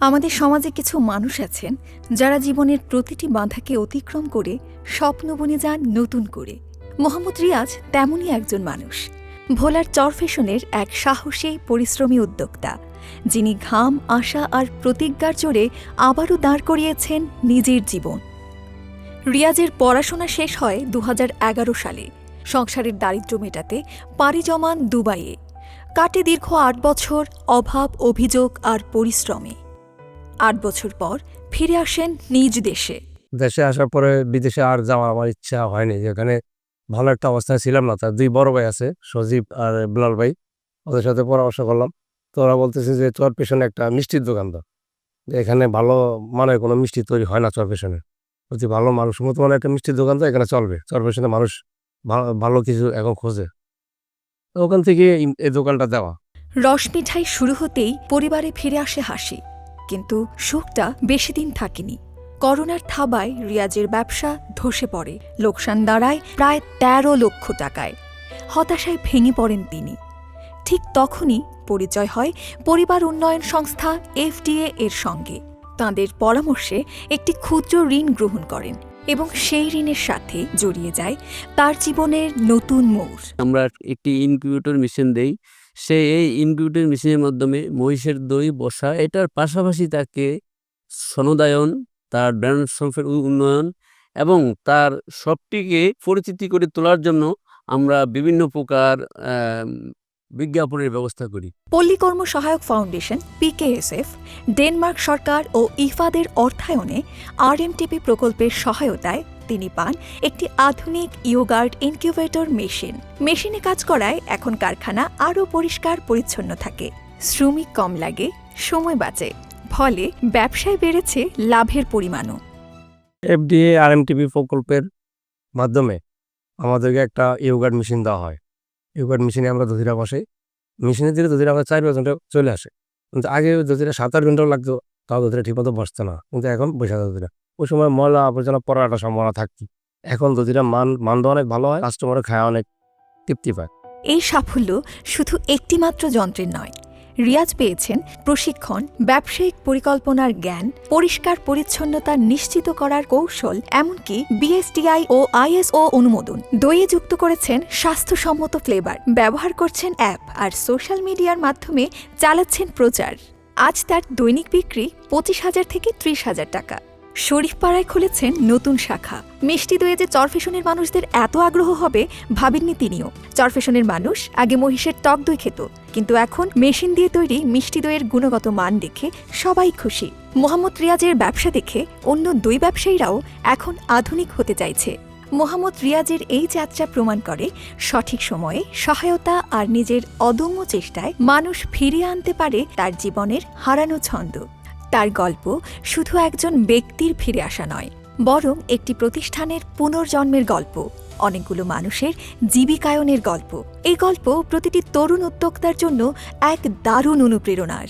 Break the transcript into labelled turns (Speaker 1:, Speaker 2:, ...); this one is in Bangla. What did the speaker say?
Speaker 1: আমাদের সমাজে কিছু মানুষ আছেন যারা জীবনের প্রতিটি বাধাকে অতিক্রম করে স্বপ্ন বনে যান নতুন করে। মোহাম্মদ রিয়াজ তেমনই একজন মানুষ। ভোলার চরফ্যাশনের এক সাহসী পরিশ্রমী উদ্যোক্তা, যিনি ঘাম, আশা আর প্রতিজ্ঞার জোরে আবারও দাঁড় করিয়েছেন নিজের জীবন। রিয়াজের পড়াশোনা শেষ হয় 2011 সালে। সংসারের দারিদ্র্য মেটাতে পাড়ি জমান দুবাইয়ে। কাটে দীর্ঘ 8 বছর অভাব, অভিযোগ আর পরিশ্রমে। 8 বছর পর ফিরে আসেন নিজ দেশে।
Speaker 2: দেশে আসার পরে বিদেশে আর যাওয়া আমার ইচ্ছা হয়নি। যেখানে ভালো একটা অবস্থায় ছিলাম না। তার 2 বড় ভাই আছে, সজীব আর বিলাল ভাই। ওদের সাথে পরামর্শ করলাম। তো ওরা বলতেছে যে চরফ্যাশনে একটা মিষ্টির দোকান দাও। এখানে ভালো মানের কোনো মিষ্টি তৈরি হয় না চরফ্যাশনে। যদি ভালো মানসম্মত মানের একটা মিষ্টির দোকান তো এখানে চলবে। চরফ্যাশনে মানুষ ভালো কিছু এখন খোঁজে। তো ওখান থেকে এই দোকানটা দেওয়া।
Speaker 1: রস মিঠাই শুরু হতেই পরিবারে ফিরে আসে হাসি, কিন্তু সুখটা বেশি দিন থাকেনি। করোনার থাবায় রিয়াজের ব্যবসা ধসে পড়ে। লোকসান দাঁড়ায় প্রায় 13 লক্ষ টাকায়। হতাশায় ভেঙে পড়েন তিনি। ঠিক তখনই পরিচয় হয় পরিবার উন্নয়ন সংস্থা FDA এর সঙ্গে। তাঁদের পরামর্শে একটি ক্ষুদ্র ঋণ গ্রহণ করেন এবং সেই ঋণের সাথে জড়িয়ে যায় তার জীবনের নতুন মোড়।
Speaker 3: আমরা একটি ইনকিউবেটর মেশিন দেই। এই ইনকিউবেটর মেশিনের মাধ্যমে মহিষের দই বসা, এটার পাশাপাশি তাকে সনদায়ন, তার ব্র্যান্ড সংখ্যার উন্নয়ন এবং তার সবটিকে পরিচিতি করে তোলার জন্য আমরা বিভিন্ন প্রকার বিজ্ঞাপনের ব্যবস্থা করি।
Speaker 1: পল্লী কর্ম সহায়ক ফাউন্ডেশন PKSF, ডেনমার্ক সরকার ও ইফাদের অর্থায়নে RMTP প্রকল্পের সহায়তায় তিনি পান একটি আধুনিক ইয়োগার্ট ইনকিউবেটর মেশিন। মেশিনে কাজ করায় এখন কারখানা আরও পরিষ্কার পরিচ্ছন্ন থাকে, শ্রমিক কম লাগে, সময় বাঁচে। ফলে ব্যবসায় বেড়েছে লাভের পরিমাণও।
Speaker 2: FDA RMTP প্রকল্পের মাধ্যমে আমাদেরকে একটা ইয়োগার্ট মেশিন দেওয়া হয়। ইয়োগার্ট মেশিনে আমরা দধিরা বসাই। মেশিনে দিলে দধিরা আমরা 4-5 ঘন্টা চলে আসে। কিন্তু আগে দধিরা 7-8 ঘন্টাও লাগতো, তাও দধিরা ঠিকমতো বসছে না। কিন্তু এখন বসে দধিরা। ওই সময় ময়লা আবর্জনা পড়ার একটা সম্ভাবনা থাকতো। এখন দধিরা মানটা অনেক ভালো হয়, কাস্টমারে খায় অনেক তৃপ্তি পায়।
Speaker 1: এই সাফল্য শুধু একটিমাত্র যন্ত্রের নয়। রিয়াজ পেয়েছেন প্রশিক্ষণ, ব্যবসায়িক পরিকল্পনার জ্ঞান, পরিষ্কার পরিচ্ছন্নতা নিশ্চিত করার কৌশল, এমনকি BSTI ও ISO অনুমোদন। দইয়ে যুক্ত করেছেন স্বাস্থ্যসম্মত ফ্লেভার, ব্যবহার করছেন অ্যাপ আর সোশ্যাল মিডিয়ার মাধ্যমে চালাচ্ছেন প্রচার। আজ তার দৈনিক বিক্রি 25,000 থেকে 30,000 টাকা। শরীফপাড়ায় খুলেছেন নতুন শাখা। মিষ্টি দইয়ে যে চরফ্যাশনের মানুষদের এত আগ্রহ হবে ভাবেননি তিনিও। চরফ্যাশনের মানুষ আগে মহিষের টক দই খেত, কিন্তু এখন মেশিন দিয়ে তৈরি মিষ্টি দইয়ের গুণগত মান দেখে সবাই খুশি। মোহাম্মদ রিয়াজের ব্যবসা দেখে অন্য দই ব্যবসায়ীরাও এখন আধুনিক হতে চাইছে। মোহাম্মদ রিয়াজের এই যাত্রা প্রমাণ করে সঠিক সময়ে সহায়তা আর নিজের অদম্য চেষ্টায় মানুষ ফিরিয়ে আনতে পারে তার জীবনের হারানো ছন্দ। তার গল্প শুধু একজন ব্যক্তির ফিরে আসা নয়, বরং একটি প্রতিষ্ঠানের পুনর্জন্মের গল্প, অনেকগুলো মানুষের জীবিকায়নের গল্প। এই গল্প প্রতিটি তরুণ উদ্যোক্তার জন্য এক দারুণ অনুপ্রেরণার।